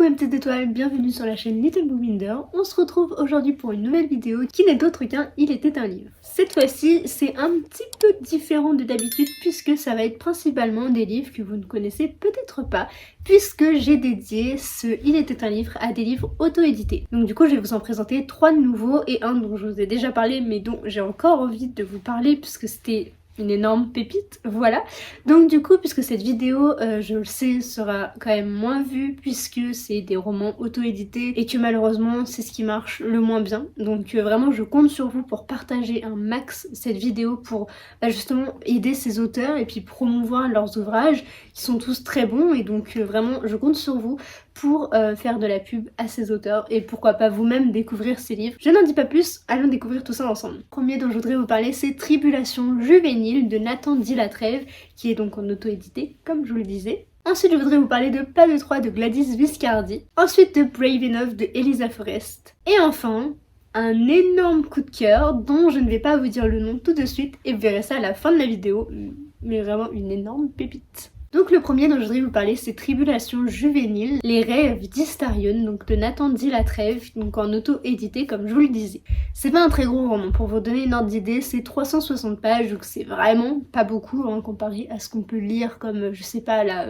Coucou mes petites étoiles, bienvenue sur la chaîne Little Boobinder. On se retrouve aujourd'hui pour une nouvelle vidéo qui n'est autre qu'un Il était un livre. Cette fois-ci, c'est un petit peu différent de d'habitude puisque ça va être principalement des livres que vous ne connaissez peut-être pas, puisque j'ai dédié ce Il était un livre à des livres auto-édités. Donc du coup, je vais vous en présenter 3 nouveaux et un dont je vous ai déjà parlé mais dont j'ai encore envie de vous parler puisque c'était une énorme pépite, voilà. Donc du coup, puisque cette vidéo, je le sais, sera quand même moins vue puisque c'est des romans auto-édités et que malheureusement c'est ce qui marche le moins bien. Donc vraiment je compte sur vous pour partager un max cette vidéo pour justement aider ces auteurs et puis promouvoir leurs ouvrages qui sont tous très bons et donc vraiment je compte sur vous pour faire de la pub à ces auteurs et pourquoi pas vous-même découvrir ces livres. Je n'en dis pas plus, allons découvrir tout ça ensemble. Le premier dont je voudrais vous parler, c'est Tribulation juvénile de Nathan Dilatrève, qui est donc en auto-édité, comme je vous le disais. Ensuite, je voudrais vous parler de Pas de 3 de Gladys Viscardi. Ensuite, de Brave Enough de Elisa Forrest. Et enfin, un énorme coup de cœur dont je ne vais pas vous dire le nom tout de suite et vous verrez ça à la fin de la vidéo, mais vraiment une énorme pépite. Donc le premier dont je voudrais vous parler, c'est Tribulation juvénile, les rêves d'Istarion, donc de Nathan Dilatrève, donc en auto-édité comme je vous le disais. C'est pas un très gros roman, pour vous donner une ordre d'idée, c'est 360 pages, donc c'est vraiment pas beaucoup hein, comparé à ce qu'on peut lire comme, je sais pas, là,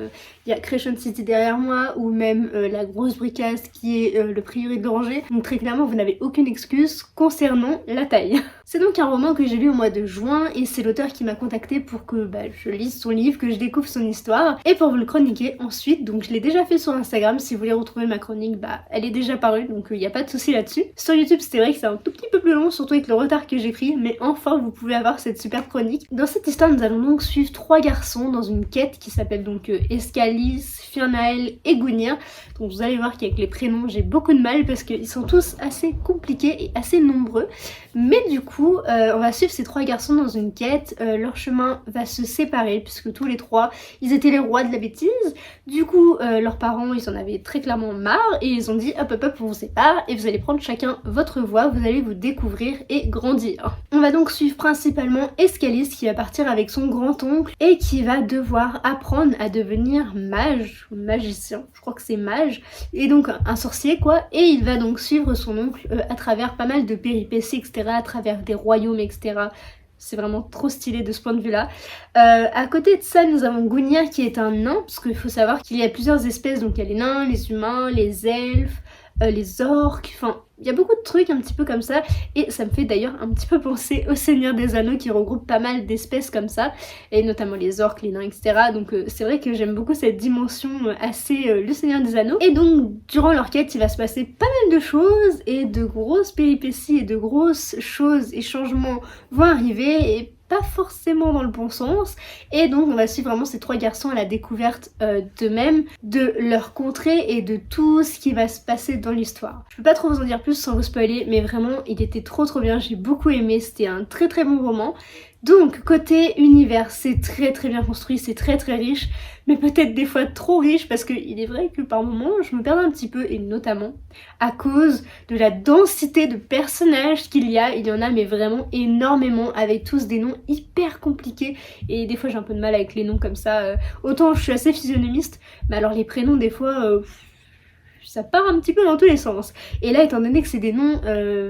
il y a Crescent City derrière moi, ou même La Grosse Bricasse qui est Le Prieuré de Granger, donc très clairement vous n'avez aucune excuse concernant la taille. C'est donc un roman que j'ai lu au mois de juin et c'est l'auteur qui m'a contacté pour que je lise son livre, que je découvre son histoire et pour vous le chroniquer ensuite. Donc je l'ai déjà fait sur Instagram, si vous voulez retrouver ma chronique, elle est déjà parue donc il n'y a pas de souci là-dessus. Sur YouTube c'était vrai que c'est un tout petit peu plus long, surtout avec le retard que j'ai pris, mais enfin vous pouvez avoir cette super chronique. Dans cette histoire nous allons donc suivre 3 garçons dans une quête qui s'appelle donc Escalis, Fiannael et Gunir. Donc vous allez voir qu'avec les prénoms j'ai beaucoup de mal parce qu'ils sont tous assez compliqués et assez nombreux. Mais du coup on va suivre ces 3 garçons dans une quête, leur chemin va se séparer puisque tous les 3 ils étaient les rois de la bêtise. Du coup leurs parents ils en avaient très clairement marre et ils ont dit hop hop hop on vous sépare et vous allez prendre chacun votre voie, vous allez vous découvrir et grandir. On va donc suivre principalement Escalis qui va partir avec son grand-oncle et qui va devoir apprendre à devenir mage ou magicien, je crois que c'est mage, et donc un sorcier quoi, et il va donc suivre son oncle à travers pas mal de péripéties etc, à travers des royaumes etc. C'est vraiment trop stylé de ce point de vue-là. À côté de ça, nous avons Gunir qui est un nain, parce qu'il faut savoir qu'il y a plusieurs espèces, donc il y a les nains, les humains, les elfes, les orques, enfin il y a beaucoup de trucs un petit peu comme ça et ça me fait d'ailleurs un petit peu penser au Seigneur des Anneaux qui regroupe pas mal d'espèces comme ça et notamment les orques, les nains etc. Donc c'est vrai que j'aime beaucoup cette dimension assez le Seigneur des Anneaux et donc durant leur quête il va se passer pas mal de choses et de grosses péripéties et de grosses choses et changements vont arriver et pas forcément dans le bon sens et donc on va suivre vraiment ces 3 garçons à la découverte d'eux-mêmes, de leur contrée et de tout ce qui va se passer dans l'histoire. Je peux pas trop vous en dire plus sans vous spoiler mais vraiment il était trop bien, j'ai beaucoup aimé, c'était un très bon roman. Donc côté univers c'est très bien construit, c'est très riche mais peut-être des fois trop riche parce qu'il est vrai que par moments je me perds un petit peu et notamment à cause de la densité de personnages qu'il y a, il y en a mais vraiment énormément avec tous des noms hyper compliqués et des fois j'ai un peu de mal avec les noms comme ça, autant je suis assez physionomiste mais alors les prénoms des fois ça part un petit peu dans tous les sens. Et là, étant donné que c'est des noms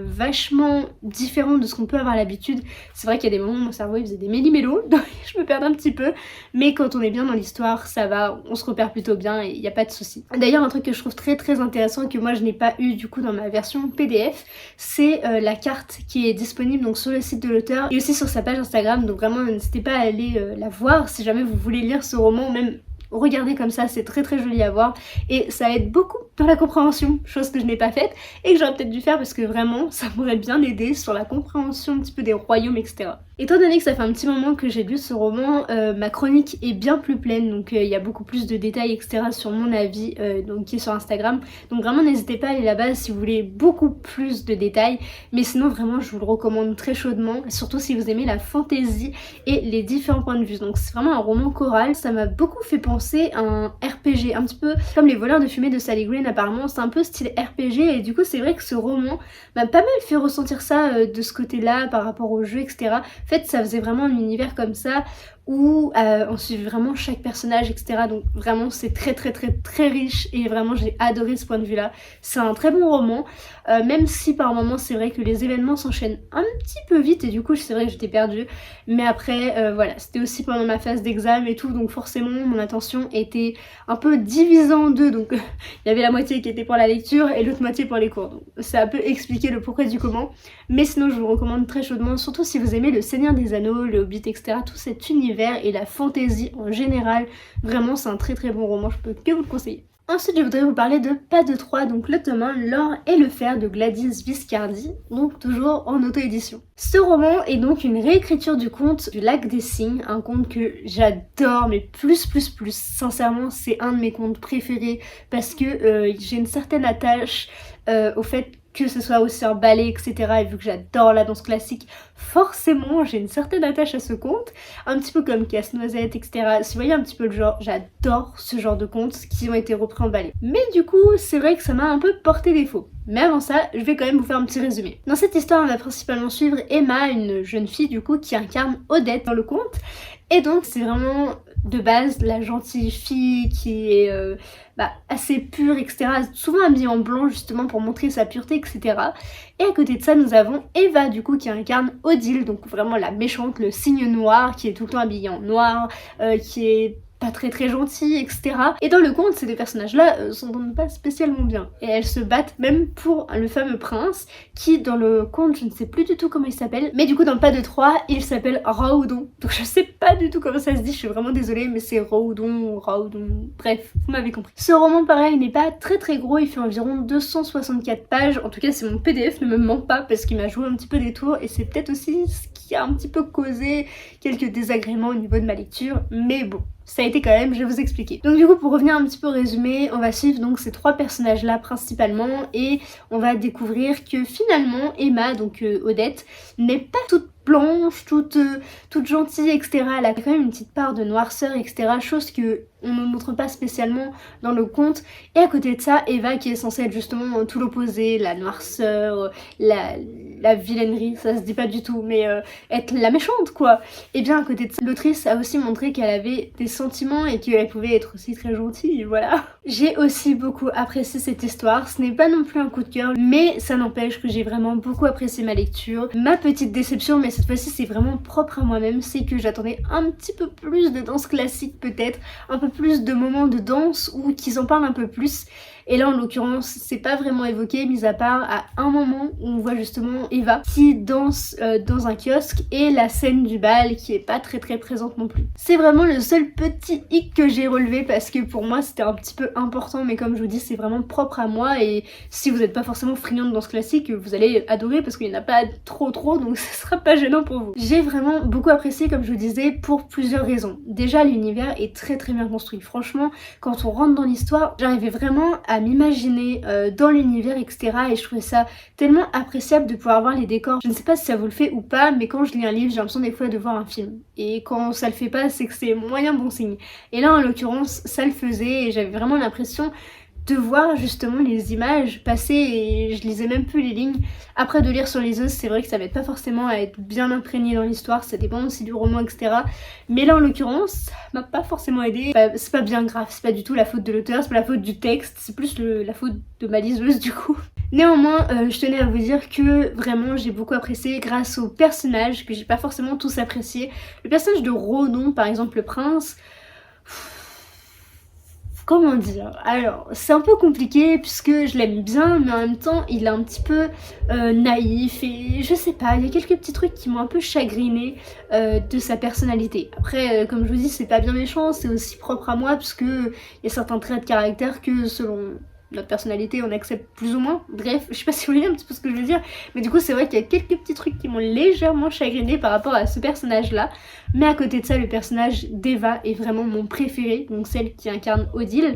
vachement différents de ce qu'on peut avoir l'habitude, c'est vrai qu'il y a des moments où mon cerveau il faisait des méli-mélos, donc je me perds un petit peu. Mais quand on est bien dans l'histoire, ça va, on se repère plutôt bien et il n'y a pas de souci. D'ailleurs, un truc que je trouve très intéressant et que moi je n'ai pas eu du coup dans ma version PDF, c'est la carte qui est disponible donc sur le site de l'auteur et aussi sur sa page Instagram. Donc vraiment, n'hésitez pas à aller la voir si jamais vous voulez lire ce roman, même regardez comme ça, c'est très joli à voir et ça aide beaucoup dans la compréhension, chose que je n'ai pas faite et que j'aurais peut-être dû faire parce que vraiment ça m'aurait bien aidé sur la compréhension un petit peu des royaumes etc. Étant donné que ça fait un petit moment que j'ai lu ce roman, ma chronique est bien plus pleine donc il y a beaucoup plus de détails etc sur mon avis donc qui est sur Instagram, donc vraiment n'hésitez pas à aller là-bas si vous voulez beaucoup plus de détails, mais sinon vraiment je vous le recommande très chaudement, surtout si vous aimez la fantasy et les différents points de vue. Donc c'est vraiment un roman choral, ça m'a beaucoup fait penser à un RPG, un petit peu comme Les Voleurs de Fumée de Sally Green apparemment, c'est un peu style RPG et du coup c'est vrai que ce roman m'a pas mal fait ressentir ça de ce côté-là par rapport au jeu etc. En fait ça faisait vraiment un univers comme ça où on suit vraiment chaque personnage, etc. Donc vraiment c'est très riche et vraiment j'ai adoré ce point de vue là. C'est un très bon roman, même si par moments c'est vrai que les événements s'enchaînent un petit peu vite et du coup c'est vrai que j'étais perdue. Mais après voilà, c'était aussi pendant ma phase d'examen et tout, donc forcément mon attention était un peu divisée en deux. Donc il y avait la moitié qui était pour la lecture et l'autre moitié pour les cours. Donc ça a un peu expliqué le pourquoi du comment. Mais sinon je vous le recommande très chaudement, surtout si vous aimez le Seigneur des Anneaux, le Hobbit, etc. Tout cet univers et la fantasy en général. Vraiment c'est un très bon roman, je peux que vous le conseiller. Ensuite, je voudrais vous parler de Pas de 3, donc le tome 1, L'or et le fer de Gladys Viscardi, donc toujours en auto-édition. Ce roman est donc une réécriture du conte du Lac des Cygnes, un conte que j'adore, mais plus. Sincèrement, c'est un de mes contes préférés parce que j'ai une certaine attache au fait que ce soit aussi un ballet, etc. Et vu que j'adore la danse classique, forcément j'ai une certaine attache à ce conte, un petit peu comme Casse-Noisette, etc. Si vous voyez un petit peu le genre, j'adore ce genre de contes qui ont été repris en ballet. Mais du coup, c'est vrai que ça m'a un peu porté défaut. Mais avant ça, je vais quand même vous faire un petit résumé. Dans cette histoire, on va principalement suivre Emma, une jeune fille du coup qui incarne Odette dans le conte. Et donc c'est vraiment de base la gentille fille qui est assez pure, etc. Souvent habillée en blanc justement pour montrer sa pureté, etc. Et à côté de ça, nous avons Eva du coup qui incarne Odile, donc vraiment la méchante, le cygne noir, qui est tout le temps habillée en noir, qui est pas très gentille, etc. Et dans le conte, ces deux personnages-là s'entendent pas spécialement bien. Et elles se battent même pour le fameux prince, qui dans le conte, je ne sais plus du tout comment il s'appelle, mais du coup dans le Pas de 3, il s'appelle Raoudon. Donc je sais pas du tout comment ça se dit, je suis vraiment désolée, mais c'est Raoudon, bref, vous m'avez compris. Ce roman, pareil, n'est pas très gros, il fait environ 264 pages, en tout cas c'est mon PDF, ne me ment pas, parce qu'il m'a joué un petit peu des tours, et c'est peut-être aussi ce qui a un petit peu causé quelques désagréments au niveau de ma lecture, mais bon. Ça a été quand même, je vais vous expliquer. Donc du coup, pour revenir un petit peu au résumé, on va suivre donc ces trois personnages là principalement et on va découvrir que finalement Emma, donc Odette, n'est pas toute blanche, toute gentille, etc. Elle a quand même une petite part de noirceur, etc. Chose que on ne montre pas spécialement dans le conte. Et à côté de ça, Eva qui est censée être justement tout l'opposé, la noirceur, la vilainerie, ça se dit pas du tout, mais être la méchante quoi. Et bien à côté de ça, l'autrice a aussi montré qu'elle avait des sentiments et qu'elle pouvait être aussi très gentille, voilà. J'ai aussi beaucoup apprécié cette histoire, ce n'est pas non plus un coup de cœur, mais ça n'empêche que j'ai vraiment beaucoup apprécié ma lecture. Ma petite déception, mais cette fois-ci c'est vraiment propre à moi-même, c'est que j'attendais un petit peu plus de danse classique peut-être, un peu plus de moments de danse ou qu'ils en parlent un peu plus. Et là en l'occurrence c'est pas vraiment évoqué, mis à part à un moment où on voit justement Eva qui danse dans un kiosque et la scène du bal qui est pas très présente non plus. C'est vraiment le seul petit hic que j'ai relevé parce que pour moi c'était un petit peu important, mais comme je vous dis c'est vraiment propre à moi et si vous n'êtes pas forcément friand de danse classique vous allez adorer parce qu'il n'y en a pas trop donc ce sera pas gênant pour vous. J'ai vraiment beaucoup apprécié comme je vous disais pour plusieurs raisons. Déjà l'univers est très bien construit, franchement quand on rentre dans l'histoire j'arrivais vraiment à m'imaginer dans l'univers, etc. Et je trouvais ça tellement appréciable de pouvoir voir les décors. Je ne sais pas si ça vous le fait ou pas, mais quand je lis un livre, j'ai l'impression des fois de voir un film. Et quand ça le fait pas, c'est que c'est moyen bon signe. Et là, en l'occurrence, ça le faisait et j'avais vraiment l'impression de voir justement les images passer et je lisais même plus les lignes. Après de lire sur les os, c'est vrai que ça va être pas forcément à être bien imprégné dans l'histoire, ça dépend aussi du roman, etc. Mais là en l'occurrence, ça m'a pas forcément aidé. C'est pas bien grave, c'est pas du tout la faute de l'auteur, c'est pas la faute du texte, c'est plus la faute de ma liseuse du coup. Néanmoins, je tenais à vous dire que vraiment j'ai beaucoup apprécié grâce aux personnages que j'ai pas forcément tous appréciés. Le personnage de Rodon par exemple, le prince... Comment dire? Alors, c'est un peu compliqué puisque je l'aime bien, mais en même temps, il est un petit peu naïf et je sais pas, il y a quelques petits trucs qui m'ont un peu chagriné de sa personnalité. Après, comme je vous dis, c'est pas bien méchant, c'est aussi propre à moi puisque il y a certains traits de caractère que selon notre personnalité on accepte plus ou moins. Bref, je sais pas si vous voyez un petit peu ce que je veux dire, mais du coup c'est vrai qu'il y a quelques petits trucs qui m'ont légèrement chagriné par rapport à ce personnage là, mais à côté de ça le personnage d'Eva est vraiment mon préféré, donc celle qui incarne Odile.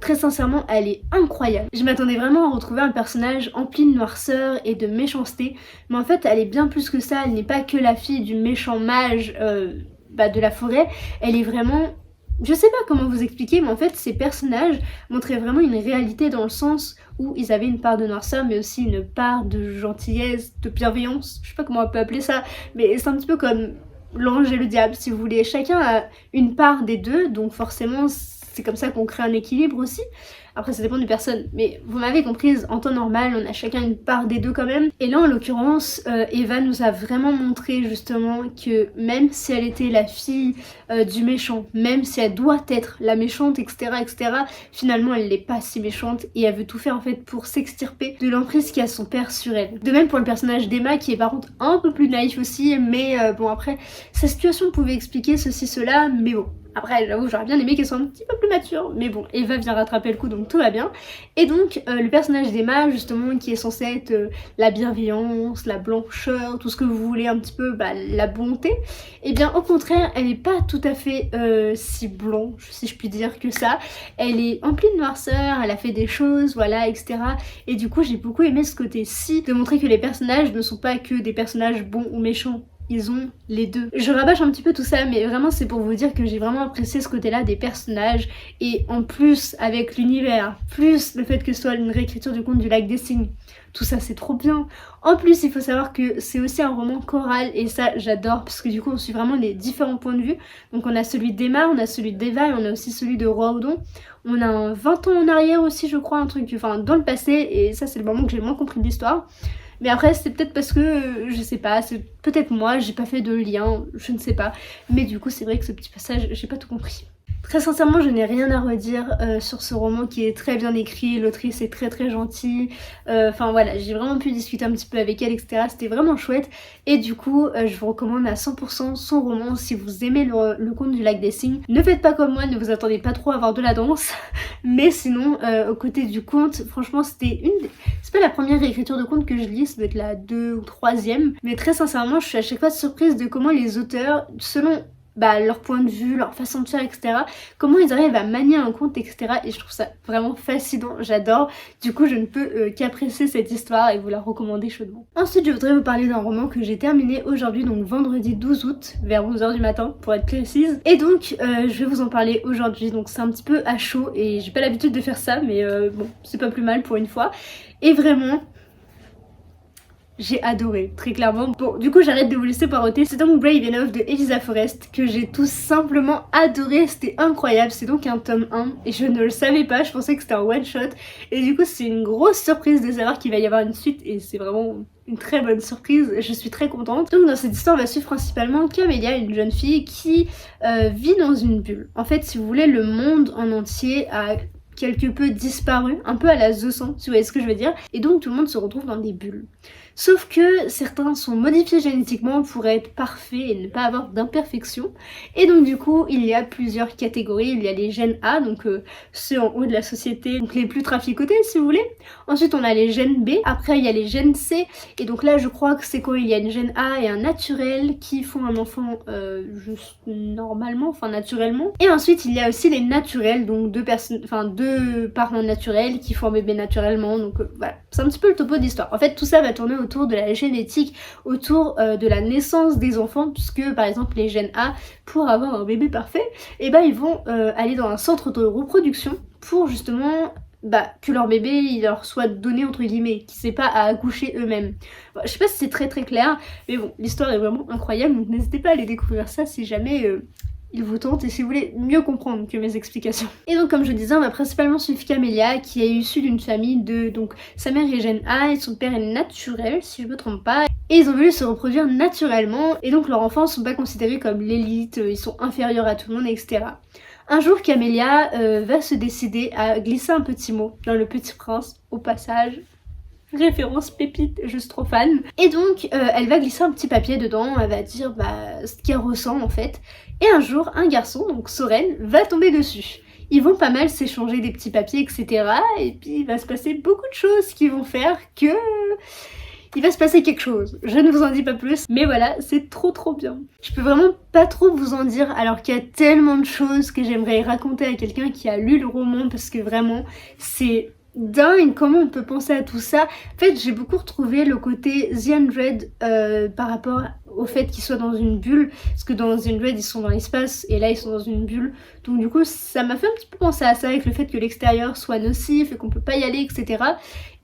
Très sincèrement elle est incroyable. Je m'attendais vraiment à retrouver un personnage empli de noirceur et de méchanceté, mais en fait elle est bien plus que ça, elle n'est pas que la fille du méchant mage de la forêt, elle est vraiment... Je sais pas comment vous expliquer, mais en fait ces personnages montraient vraiment une réalité dans le sens où ils avaient une part de noirceur mais aussi une part de gentillesse, de bienveillance, je sais pas comment on peut appeler ça, mais c'est un petit peu comme l'ange et le diable si vous voulez, chacun a une part des deux, donc forcément c'est comme ça qu'on crée un équilibre aussi. Après ça dépend des personnes, mais vous m'avez comprise, en temps normal on a chacun une part des deux quand même. Et là en l'occurrence Eva nous a vraiment montré justement que même si elle était la fille du méchant, même si elle doit être la méchante etc, finalement elle n'est pas si méchante et elle veut tout faire en fait pour s'extirper de l'emprise qu'a son père sur elle. De même pour le personnage d'Emma qui est par contre un peu plus naïf aussi, mais bon après sa situation pouvait expliquer ceci cela, mais bon. Après, j'avoue, j'aurais bien aimé qu'elle soit un petit peu plus mature, mais bon, Eva vient rattraper le coup, donc tout va bien. Et donc, le personnage d'Emma, justement, qui est censé être la bienveillance, la blancheur, tout ce que vous voulez, un petit peu, la bonté, et bien, au contraire, elle n'est pas tout à fait si blanche, si je puis dire, que ça. Elle est emplie de noirceur, elle a fait des choses, voilà, etc. Et du coup, j'ai beaucoup aimé ce côté-ci, de montrer que les personnages ne sont pas que des personnages bons ou méchants. Ils ont les deux. Je rabâche un petit peu tout ça, mais vraiment c'est pour vous dire que j'ai vraiment apprécié ce côté-là des personnages, et en plus avec l'univers, plus le fait que ce soit une réécriture du conte du lac des cygnes, tout ça c'est trop bien. En plus il faut savoir que c'est aussi un roman choral, et ça j'adore, parce que du coup on suit vraiment les différents points de vue. Donc on a celui d'Emma, on a celui d'Eva, et on a aussi celui de Roi Audon. On a un 20 ans en arrière aussi je crois, un truc, enfin dans le passé, et ça c'est le moment que j'ai le moins compris de l'histoire. Mais après c'est peut-être parce que, je sais pas, c'est peut-être moi, j'ai pas fait de lien, je ne sais pas. Mais du coup c'est vrai que ce petit passage, j'ai pas tout compris. Très sincèrement, je n'ai rien à redire sur ce roman qui est très bien écrit, l'autrice est très très gentille, enfin voilà, j'ai vraiment pu discuter un petit peu avec elle, etc. C'était vraiment chouette, et du coup, je vous recommande à 100% son roman si vous aimez le conte du lac des cygnes. Ne faites pas comme moi, ne vous attendez pas trop à voir de la danse, mais sinon, aux côtés du conte, franchement, c'était c'est pas la première réécriture de conte que je lis, ça doit être la 2e ou 3e, mais très sincèrement, je suis à chaque fois surprise de comment les auteurs, selon leur point de vue, leur façon de faire, etc. Comment ils arrivent à manier un conte, etc. Et je trouve ça vraiment fascinant, j'adore. Du coup, je ne peux qu'apprécier cette histoire et vous la recommander chaudement. Ensuite, je voudrais vous parler d'un roman que j'ai terminé aujourd'hui, donc vendredi 12 août, vers 11h du matin, pour être précise. Et donc, je vais vous en parler aujourd'hui, donc c'est un petit peu à chaud, et j'ai pas l'habitude de faire ça, mais bon, c'est pas plus mal pour une fois. Et vraiment, j'ai adoré, très clairement. Bon, du coup j'arrête de vous laisser paroter. C'est donc Brave Enough de Elisa Forrest que j'ai tout simplement adoré, c'était incroyable. C'est donc un tome 1 et je ne le savais pas, je pensais que c'était un one shot. Et du coup c'est une grosse surprise de savoir qu'il va y avoir une suite, et c'est vraiment une très bonne surprise, je suis très contente. Donc dans cette histoire on va suivre principalement Camélia, une jeune fille qui vit dans une bulle. En fait si vous voulez, le monde en entier a quelque peu disparu, un peu à la The 100 si vous voyez ce que je veux dire, et donc tout le monde se retrouve dans des bulles. Sauf que certains sont modifiés génétiquement pour être parfaits et ne pas avoir d'imperfections. Et donc du coup, il y a plusieurs catégories. Il y a les gènes A, donc ceux en haut de la société, donc les plus traficotés si vous voulez. Ensuite, on a les gènes B. Après, il y a les gènes C. Et donc là, je crois que c'est quand il y a une gène A et un naturel qui font un enfant juste normalement, enfin naturellement. Et ensuite, il y a aussi les naturels, donc deux parents naturels qui font un bébé naturellement. Donc voilà, c'est un petit peu le topo d'histoire. En fait, tout ça va tourner autour de la génétique, autour de la naissance des enfants, puisque par exemple les gènes A, pour avoir un bébé parfait, et ils vont aller dans un centre de reproduction pour justement que leur bébé il leur soit donné entre guillemets, qu'ils n'aient pas à accoucher eux-mêmes. Bon, je sais pas si c'est très très clair, mais bon, l'histoire est vraiment incroyable, donc n'hésitez pas à aller découvrir ça si jamais il vous tente et si vous voulez mieux comprendre que mes explications. Et donc comme je disais, on va principalement suivre Camélia qui est issue d'une famille de... Donc sa mère est gène A et son père est naturel si je me trompe pas. Et ils ont voulu se reproduire naturellement et donc leurs enfants sont pas considérés comme l'élite, ils sont inférieurs à tout le monde, etc. Un jour Camélia va se décider à glisser un petit mot dans Le Petit Prince, au passage. Référence pépite, juste trop fan. Et donc elle va glisser un petit papier dedans, elle va dire ce qu'elle ressent en fait. Et un jour un garçon, donc Soren, va tomber dessus. Ils vont pas mal s'échanger des petits papiers, etc. Et puis il va se passer beaucoup de choses qui vont faire que... il va se passer quelque chose. Je ne vous en dis pas plus, mais voilà, c'est trop trop bien. Je peux vraiment pas trop vous en dire alors qu'il y a tellement de choses que j'aimerais raconter à quelqu'un qui a lu le roman, parce que vraiment c'est... dingue comment on peut penser à tout ça. En fait j'ai beaucoup retrouvé le côté The Unread par rapport au fait qu'ils soient dans une bulle, parce que dans The 100 ils sont dans l'espace et là ils sont dans une bulle, donc du coup ça m'a fait un petit peu penser à ça, avec le fait que l'extérieur soit nocif et qu'on peut pas y aller, etc.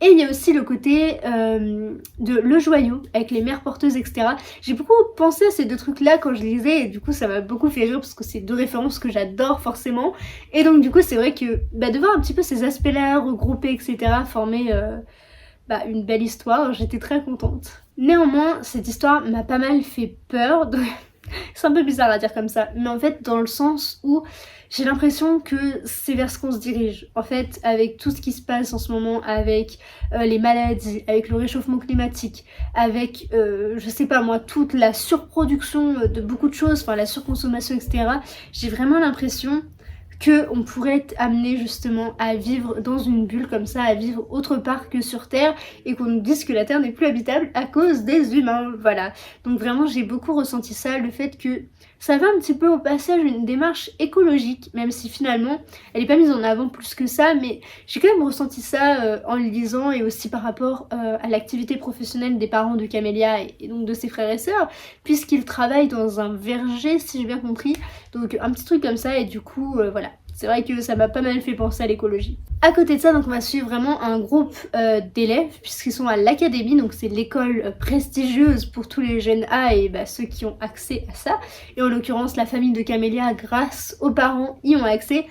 Et il y a aussi le côté de le joyau avec les mères porteuses, etc. J'ai beaucoup pensé à ces deux trucs là quand je lisais, et du coup ça m'a beaucoup fait rire parce que c'est deux références que j'adore forcément, et donc du coup c'est vrai que de voir un petit peu ces aspects là regroupés, etc. former une belle histoire, j'étais très contente. Néanmoins, cette histoire m'a pas mal fait peur, c'est un peu bizarre à dire comme ça, mais en fait dans le sens où j'ai l'impression que c'est vers ce qu'on se dirige. En fait, avec tout ce qui se passe en ce moment, avec les maladies, avec le réchauffement climatique, avec, je sais pas moi, toute la surproduction de beaucoup de choses, enfin la surconsommation, etc. J'ai vraiment l'impression qu'on pourrait être amené justement à vivre dans une bulle comme ça, à vivre autre part que sur Terre, et qu'on nous dise que la Terre n'est plus habitable à cause des humains, voilà. Donc vraiment j'ai beaucoup ressenti ça, le fait que ça va un petit peu au passage une démarche écologique, même si finalement elle n'est pas mise en avant plus que ça, mais j'ai quand même ressenti ça en le lisant, et aussi par rapport à l'activité professionnelle des parents de Camélia et donc de ses frères et sœurs, puisqu'ils travaillent dans un verger si j'ai bien compris, donc un petit truc comme ça, et du coup voilà. C'est vrai que ça m'a pas mal fait penser à l'écologie. À côté de ça, donc on va suivre vraiment un groupe d'élèves, puisqu'ils sont à l'académie, donc c'est l'école prestigieuse pour tous les jeunes A et ceux qui ont accès à ça. Et en l'occurrence, la famille de Camélia, grâce aux parents, y ont accès.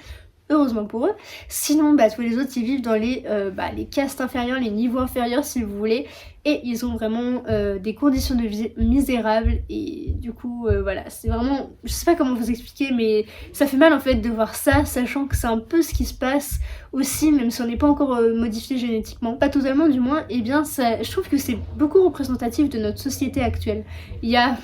Heureusement pour eux. Sinon, tous les autres, ils vivent dans les castes inférieures, les niveaux inférieurs si vous voulez. Et ils ont vraiment des conditions de vie misérables. Et du coup, voilà, c'est vraiment... Je sais pas comment vous expliquer, mais ça fait mal en fait de voir ça, sachant que c'est un peu ce qui se passe aussi, même si on n'est pas encore modifié génétiquement. Pas totalement du moins, et bien ça, je trouve que c'est beaucoup représentatif de notre société actuelle. Il y a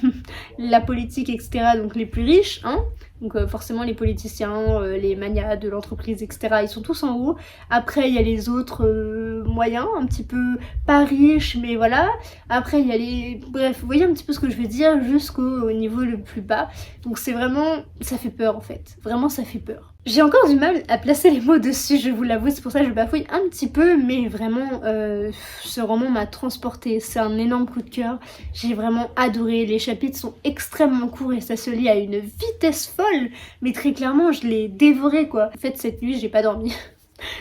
la politique, etc., donc les plus riches, hein. Donc forcément les politiciens, les magnats de l'entreprise, etc. ils sont tous en haut. Après il y a les autres moyens, un petit peu pas riches, mais voilà. Après il y a les... Bref, vous voyez un petit peu ce que je veux dire, jusqu'au niveau le plus bas. Donc c'est vraiment... ça fait peur en fait. Vraiment ça fait peur. J'ai encore du mal à placer les mots dessus, je vous l'avoue, c'est pour ça que je bafouille un petit peu, mais vraiment, ce roman m'a transportée, c'est un énorme coup de cœur, j'ai vraiment adoré, les chapitres sont extrêmement courts et ça se lit à une vitesse folle, mais très clairement, je l'ai dévoré quoi. En fait, cette nuit, j'ai pas dormi.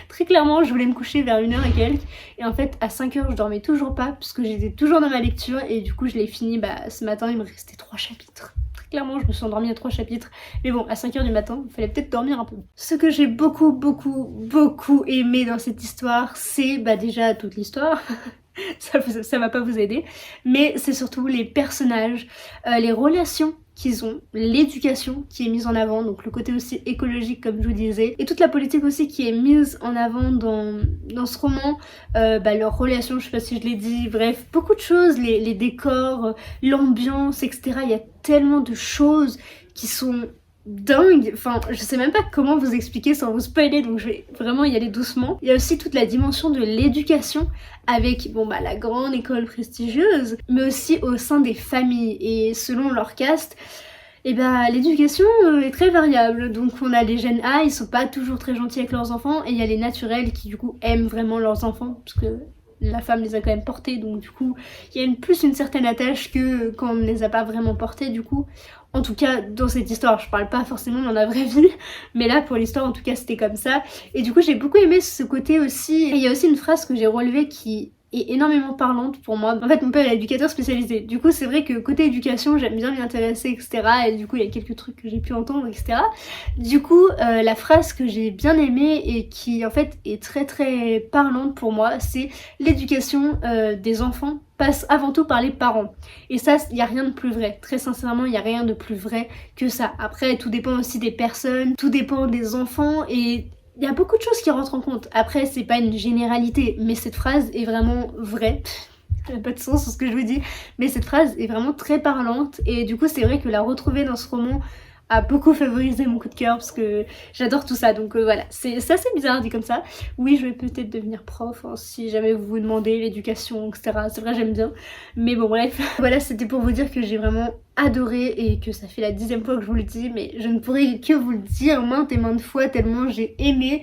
Très clairement, je voulais me coucher vers 1h et quelques, et en fait, à 5h, je dormais toujours pas, puisque j'étais toujours dans ma lecture, et du coup, je l'ai fini, ce matin, il me restait 3 chapitres. Clairement, je me suis endormie à 3 chapitres. Mais bon, à 5h du matin, il fallait peut-être dormir un peu. Ce que j'ai beaucoup aimé dans cette histoire, c'est déjà toute l'histoire. ça va pas vous aider. Mais c'est surtout les personnages, les relations qu'ils ont, l'éducation qui est mise en avant, donc le côté aussi écologique comme je vous disais, et toute la politique aussi qui est mise en avant dans ce roman, leurs relations, je sais pas si je l'ai dit, bref, beaucoup de choses, les décors, l'ambiance, etc. Il y a tellement de choses qui sont dingues, enfin je sais même pas comment vous expliquer sans vous spoiler, donc je vais vraiment y aller doucement. Il y a aussi toute la dimension de l'éducation avec la grande école prestigieuse, mais aussi au sein des familles, et selon leur caste, l'éducation est très variable. Donc on a les jeunes A, ils sont pas toujours très gentils avec leurs enfants, et il y a les naturels qui du coup aiment vraiment leurs enfants, parce que la femme les a quand même portés, donc du coup il y a plus une certaine attache que quand on ne les a pas vraiment portés du coup. En tout cas dans cette histoire, je parle pas forcément dans la vraie vie, mais là pour l'histoire en tout cas c'était comme ça. Et du coup j'ai beaucoup aimé ce côté aussi, et il y a aussi une phrase que j'ai relevée qui est énormément parlante pour moi. En fait mon père est éducateur spécialisé, du coup c'est vrai que côté éducation j'aime bien m'y intéresser, etc. Et du coup il y a quelques trucs que j'ai pu entendre, etc. Du coup la phrase que j'ai bien aimée et qui en fait est très parlante pour moi, c'est l'éducation des enfants passe avant tout par les parents. Et ça, il n'y a rien de plus vrai. Très sincèrement, il n'y a rien de plus vrai que ça. Après, tout dépend aussi des personnes, tout dépend des enfants, et il y a beaucoup de choses qui rentrent en compte. Après, c'est pas une généralité, mais cette phrase est vraiment vraie. Ça n'a pas de sens ce que je vous dis, mais cette phrase est vraiment très parlante, et du coup, c'est vrai que la retrouver dans ce roman a beaucoup favorisé mon coup de cœur parce que j'adore tout ça. Donc voilà, c'est assez bizarre dit comme ça. Oui, je vais peut-être devenir prof hein, si jamais vous vous demandez l'éducation, etc. C'est vrai, j'aime bien. Mais bon, bref. Voilà, c'était pour vous dire que j'ai vraiment adoré et que ça fait la 10e fois que je vous le dis, mais je ne pourrais que vous le dire maintes et maintes fois tellement j'ai aimé.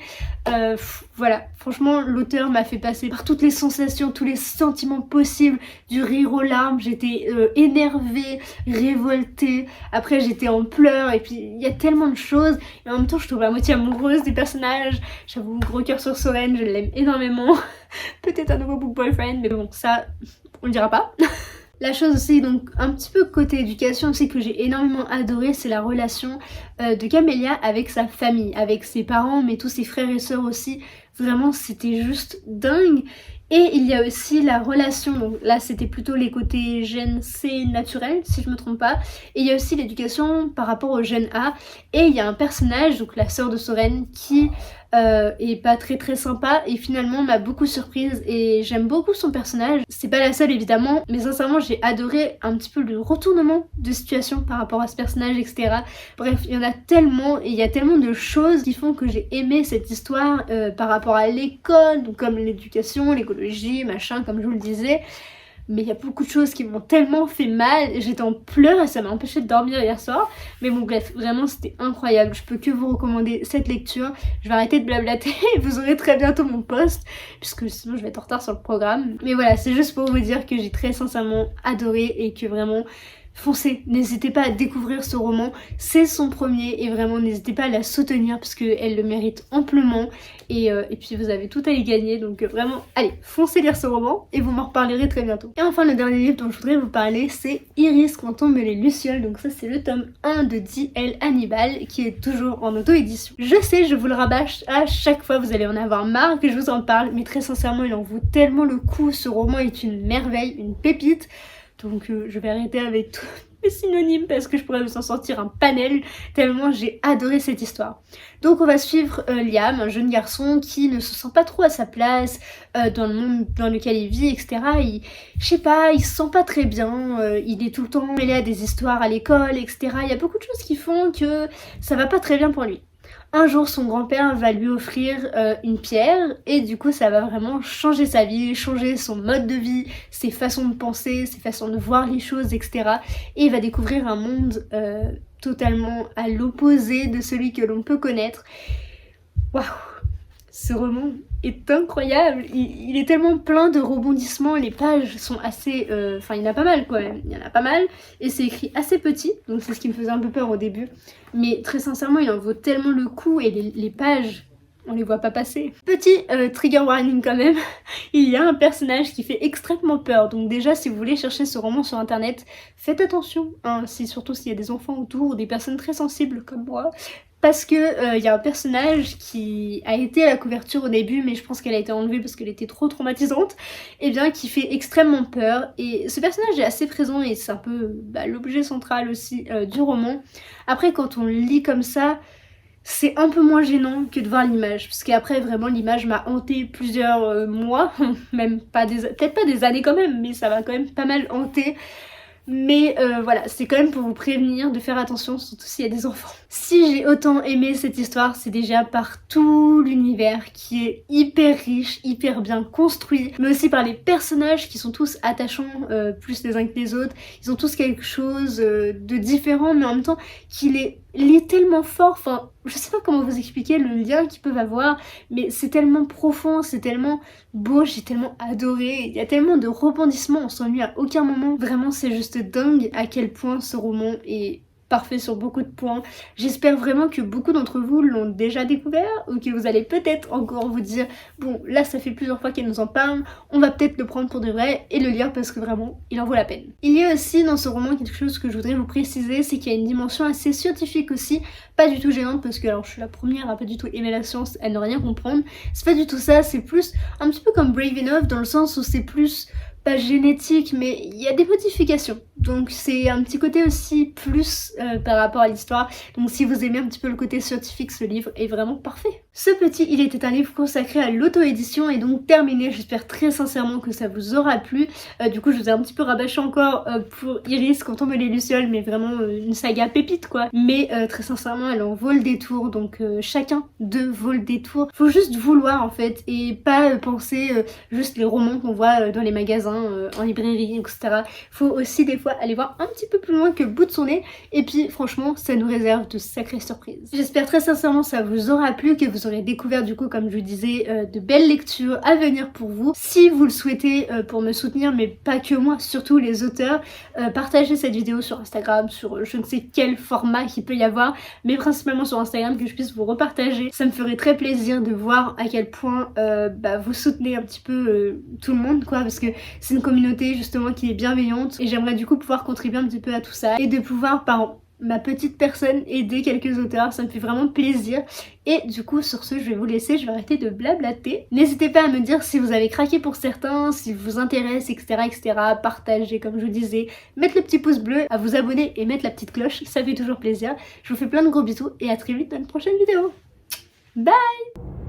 Voilà, franchement l'auteur m'a fait passer par toutes les sensations, tous les sentiments possibles, du rire aux larmes, j'étais énervée, révoltée, après j'étais en pleurs et puis il y a tellement de choses et en même temps je tombe à moitié amoureuse des personnages. J'avoue, gros cœur sur Soren, je l'aime énormément. Peut-être un nouveau book boyfriend, mais bon ça on le dira pas. La chose aussi, donc un petit peu côté éducation aussi que j'ai énormément adoré, c'est la relation de Camélia avec sa famille, avec ses parents, mais tous ses frères et sœurs aussi. Vraiment, c'était juste dingue. Et il y a aussi la relation, donc là c'était plutôt les côtés gène C naturel si je me trompe pas. Et il y a aussi l'éducation par rapport au gène A. Et il y a un personnage, donc la sœur de Soren, qui est pas très sympa et finalement m'a beaucoup surprise et j'aime beaucoup son personnage. C'est pas la seule évidemment, mais sincèrement j'ai adoré un petit peu le retournement de situation par rapport à ce personnage, etc. Bref, il y en a tellement et il y a tellement de choses qui font que j'ai aimé cette histoire par rapport à l'école, donc comme l'éducation, l'écologie, machin, comme je vous le disais. Mais il y a beaucoup de choses qui m'ont tellement fait mal, j'étais en pleurs et ça m'a empêché de dormir hier soir. Mais bon bref, vraiment c'était incroyable, je peux que vous recommander cette lecture. Je vais arrêter de blablater et vous aurez très bientôt mon post, puisque sinon je vais être en retard sur le programme. Mais voilà, c'est juste pour vous dire que j'ai très sincèrement adoré et que vraiment... foncez, n'hésitez pas à découvrir ce roman, c'est son premier et vraiment n'hésitez pas à la soutenir parce qu'elle le mérite amplement et puis vous avez tout à y gagner donc vraiment allez foncez lire ce roman et vous m'en reparlerez très bientôt. Et enfin le dernier livre dont je voudrais vous parler c'est Iris quand tombe les lucioles, donc ça c'est le tome 1 de D.L. Hannibal qui est toujours en auto-édition. Je sais, je vous le rabâche à chaque fois, vous allez en avoir marre que je vous en parle, mais très sincèrement il en vaut tellement le coup, ce roman est une merveille, une pépite. Donc je vais arrêter avec tous mes synonymes parce que je pourrais vous en sortir un panel tellement j'ai adoré cette histoire. Donc on va suivre Liam, un jeune garçon qui ne se sent pas trop à sa place dans le monde dans lequel il vit, etc. Je sais pas, il se sent pas très bien, il est tout le temps mêlé à des histoires à l'école, etc. Il y a beaucoup de choses qui font que ça va pas très bien pour lui. Un jour, son grand-père va lui offrir une pierre et du coup, ça va vraiment changer sa vie, changer son mode de vie, ses façons de penser, ses façons de voir les choses, etc. Et il va découvrir un monde totalement à l'opposé de celui que l'on peut connaître. Waouh! Ce roman est incroyable, il est tellement plein de rebondissements, les pages sont assez... Enfin, il y en a pas mal quand même, il y en a pas mal, et c'est écrit assez petit, donc c'est ce qui me faisait un peu peur au début, mais très sincèrement, il en vaut tellement le coup, et les pages, on les voit pas passer. Petit trigger warning quand même, il y a un personnage qui fait extrêmement peur, donc déjà si vous voulez chercher ce roman sur internet, faites attention, hein, surtout s'il y a des enfants autour, ou des personnes très sensibles comme moi, parce que y a un personnage qui a été à la couverture au début, mais je pense qu'elle a été enlevée parce qu'elle était trop traumatisante, et bien qui fait extrêmement peur. Et ce personnage est assez présent et c'est un peu l'objet central aussi du roman. Après quand on le lit comme ça, c'est un peu moins gênant que de voir l'image, parce qu'après vraiment l'image m'a hanté plusieurs mois, même pas peut-être pas des années quand même, mais ça m'a quand même pas mal hanté. Mais voilà, c'est quand même pour vous prévenir de faire attention, surtout s'il y a des enfants. Si j'ai autant aimé cette histoire, c'est déjà par tout l'univers qui est hyper riche, hyper bien construit, mais aussi par les personnages qui sont tous attachants plus les uns que les autres. Ils ont tous quelque chose de différent, mais en même temps qui les lie tellement fort. Enfin, je sais pas comment vous expliquer le lien qu'ils peuvent avoir, mais c'est tellement profond, c'est tellement beau, j'ai tellement adoré. Il y a tellement de rebondissements, on s'ennuie à aucun moment. Vraiment, c'est juste dingue à quel point ce roman est parfait sur beaucoup de points. J'espère vraiment que beaucoup d'entre vous l'ont déjà découvert ou que vous allez peut-être encore vous dire bon là ça fait plusieurs fois qu'elle nous en parle, on va peut-être le prendre pour de vrai et le lire parce que vraiment il en vaut la peine. Il y a aussi dans ce roman quelque chose que je voudrais vous préciser, c'est qu'il y a une dimension assez scientifique aussi, pas du tout gênante parce que alors je suis la première à pas du tout aimer la science, à ne rien comprendre, c'est pas du tout ça, c'est plus un petit peu comme Brave Enough dans le sens où c'est plus pas génétique, mais il y a des modifications. Donc c'est un petit côté aussi plus par rapport à l'histoire. Donc si vous aimez un petit peu le côté scientifique, ce livre est vraiment parfait. Ce petit Il était un livre consacré à l'auto-édition est donc terminé, j'espère très sincèrement que ça vous aura plu. Du coup je vous ai un petit peu rabâché encore pour Iris quand on me les lucioles, mais vraiment une saga pépite quoi. Mais très sincèrement elle en vaut le détour, donc chacun d'eux vaut le détour. Faut juste vouloir en fait et pas penser juste les romans qu'on voit dans les magasins, en librairie, etc. Faut aussi des fois aller voir un petit peu plus loin que le bout de son nez et puis franchement ça nous réserve de sacrées surprises. J'espère très sincèrement ça vous aura plu, que vous aurez découvert du coup comme je vous disais de belles lectures à venir pour vous. Si vous le souhaitez pour me soutenir, mais pas que moi, surtout les auteurs, partagez cette vidéo sur Instagram, sur je ne sais quel format qu'il peut y avoir, mais principalement sur Instagram, que je puisse vous repartager. Ça me ferait très plaisir de voir à quel point vous soutenez un petit peu tout le monde quoi, parce que c'est une communauté justement qui est bienveillante et j'aimerais du coup pouvoir contribuer un petit peu à tout ça et de pouvoir par ma petite personne aider quelques auteurs, ça me fait vraiment plaisir. Et du coup sur ce je vais vous laisser, je vais arrêter de blablater. N'hésitez pas à me dire si vous avez craqué pour certains, si vous intéresse, etc. Partagez comme je vous disais, mettre le petit pouce bleu, à vous abonner et mettre la petite cloche, ça fait toujours plaisir. Je vous fais plein de gros bisous et à très vite dans une prochaine vidéo. Bye.